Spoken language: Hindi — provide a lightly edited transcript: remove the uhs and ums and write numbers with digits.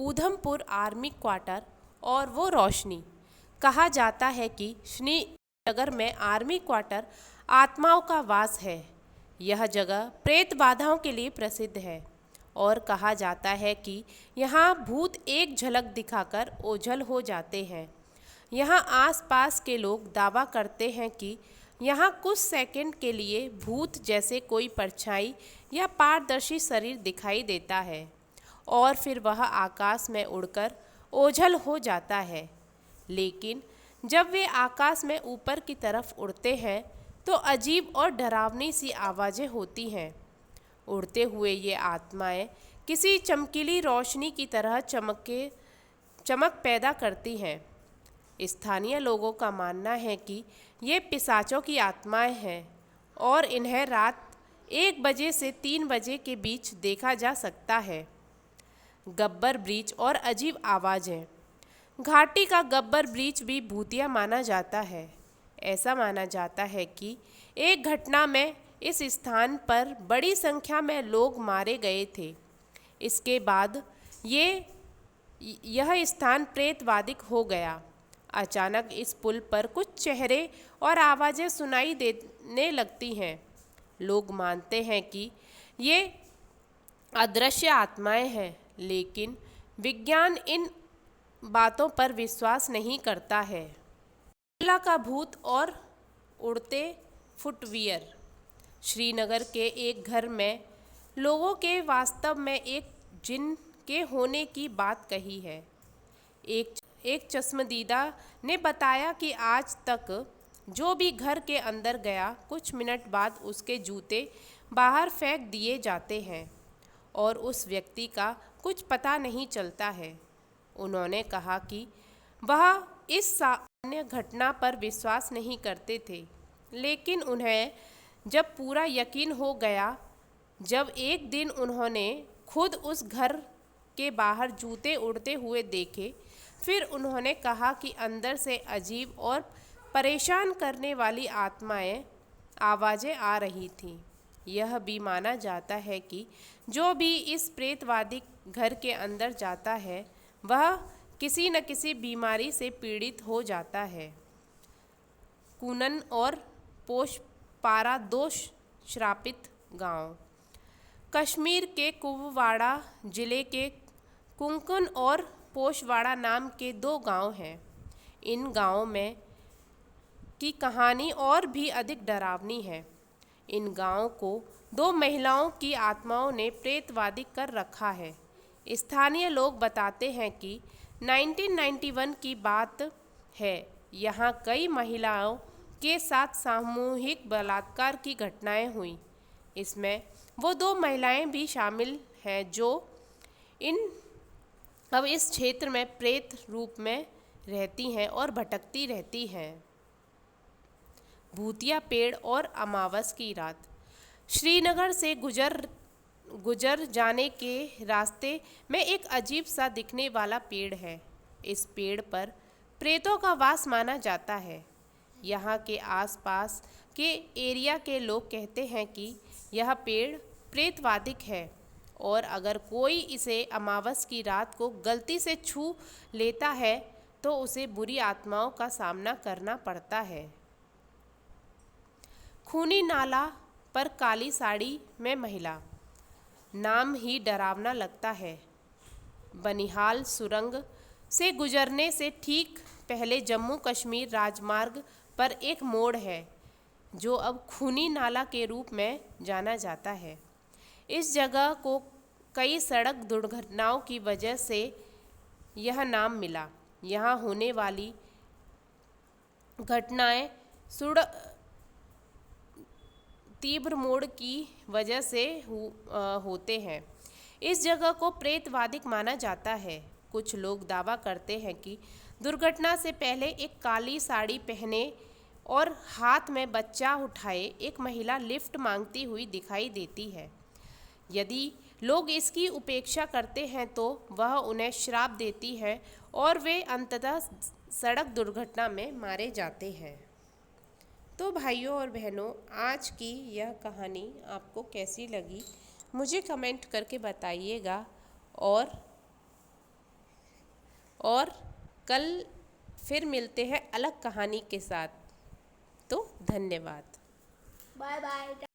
ऊधमपुर आर्मी क्वार्टर और वो रोशनी। कहा जाता है कि श्रीनगर में आर्मी क्वार्टर आत्माओं का वास है। यह जगह प्रेत बाधाओं के लिए प्रसिद्ध है और कहा जाता है कि यहाँ भूत एक झलक दिखाकर ओझल हो जाते हैं। यहाँ आसपास के लोग दावा करते हैं कि यहाँ कुछ सेकंड के लिए भूत जैसे कोई परछाई या पारदर्शी शरीर दिखाई देता है और फिर वह आकाश में उड़कर ओझल हो जाता है। लेकिन जब वे आकाश में ऊपर की तरफ उड़ते हैं तो अजीब और डरावनी सी आवाज़ें होती हैं। उड़ते हुए ये आत्माएं किसी चमकीली रोशनी की तरह चमक पैदा करती हैं। स्थानीय लोगों का मानना है कि ये पिशाचों की आत्माएं हैं और इन्हें रात 1 बजे से 3 बजे के बीच देखा जा सकता है। गब्बर ब्रिज और अजीब आवाज़ें। घाटी का गब्बर ब्रिज भी भूतिया माना जाता है। ऐसा माना जाता है कि एक घटना में इस स्थान पर बड़ी संख्या में लोग मारे गए थे। इसके बाद यह स्थान प्रेतवादिक हो गया। अचानक इस पुल पर कुछ चेहरे और आवाज़ें सुनाई देने लगती हैं। लोग मानते हैं कि ये अदृश्य आत्माएं हैं, लेकिन विज्ञान इन बातों पर विश्वास नहीं करता है। केरला का भूत और उड़ते फुटवियर। श्रीनगर के एक घर में लोगों के वास्तव में एक जिन के होने की बात कही है। एक चश्मदीदा ने बताया कि आज तक जो भी घर के अंदर गया कुछ मिनट बाद उसके जूते बाहर फेंक दिए जाते हैं और उस व्यक्ति का कुछ पता नहीं चलता है। उन्होंने कहा कि वह इस सामान्य घटना पर विश्वास नहीं करते थे, लेकिन उन्हें जब पूरा यकीन हो गया जब एक दिन उन्होंने खुद उस घर के बाहर जूते उड़ते हुए देखे। फिर उन्होंने कहा कि अंदर से अजीब और परेशान करने वाली आवाज़ें आ रही थीं। यह भी माना जाता है कि जो भी इस प्रेतवादी घर के अंदर जाता है वह किसी न किसी बीमारी से पीड़ित हो जाता है। कूनन और पोशपारा 2 श्रापित गांव। कश्मीर के कुपवाड़ा जिले के कुंकन और पोशवाड़ा नाम के 2 गांव हैं। इन गांवों में की कहानी और भी अधिक डरावनी है। इन गांवों को 2 महिलाओं की आत्माओं ने प्रेतवादी कर रखा है। स्थानीय लोग बताते हैं कि 1991 की बात है। यहाँ कई महिलाओं के साथ सामूहिक बलात्कार की घटनाएं हुई। इसमें वो 2 महिलाएं भी शामिल हैं जो अब इस क्षेत्र में प्रेत रूप में रहती हैं और भटकती रहती हैं। भूतिया पेड़ और अमावस की रात। श्रीनगर से गुजर जाने के रास्ते में एक अजीब सा दिखने वाला पेड़ है। इस पेड़ पर प्रेतों का वास माना जाता है। यहाँ के आसपास के एरिया के लोग कहते हैं कि यह पेड़ प्रेतवादिक है और अगर कोई इसे अमावस की रात को गलती से छू लेता है तो उसे बुरी आत्माओं का सामना करना पड़ता है। खूनी नाला पर काली साड़ी में महिला। नाम ही डरावना लगता है। बनिहाल सुरंग से गुजरने से ठीक पहले जम्मू कश्मीर राजमार्ग पर एक मोड़ है जो अब खूनी नाला के रूप में जाना जाता है। इस जगह को कई सड़क दुर्घटनाओं की वजह से यह नाम मिला। यहाँ होने वाली घटनाएं तीव्र मोड़ की वजह से होते हैं। इस जगह को प्रेतवादिक माना जाता है। कुछ लोग दावा करते हैं कि दुर्घटना से पहले एक काली साड़ी पहने और हाथ में बच्चा उठाए एक महिला लिफ्ट मांगती हुई दिखाई देती है। यदि लोग इसकी उपेक्षा करते हैं तो वह उन्हें श्राप देती है और वे अंततः सड़क दुर्घटना में मारे जाते हैं। तो भाइयों और बहनों, आज की यह कहानी आपको कैसी लगी मुझे कमेंट करके बताइएगा और और कल फिर मिलते हैं अलग कहानी के साथ। तो धन्यवाद। Bye bye.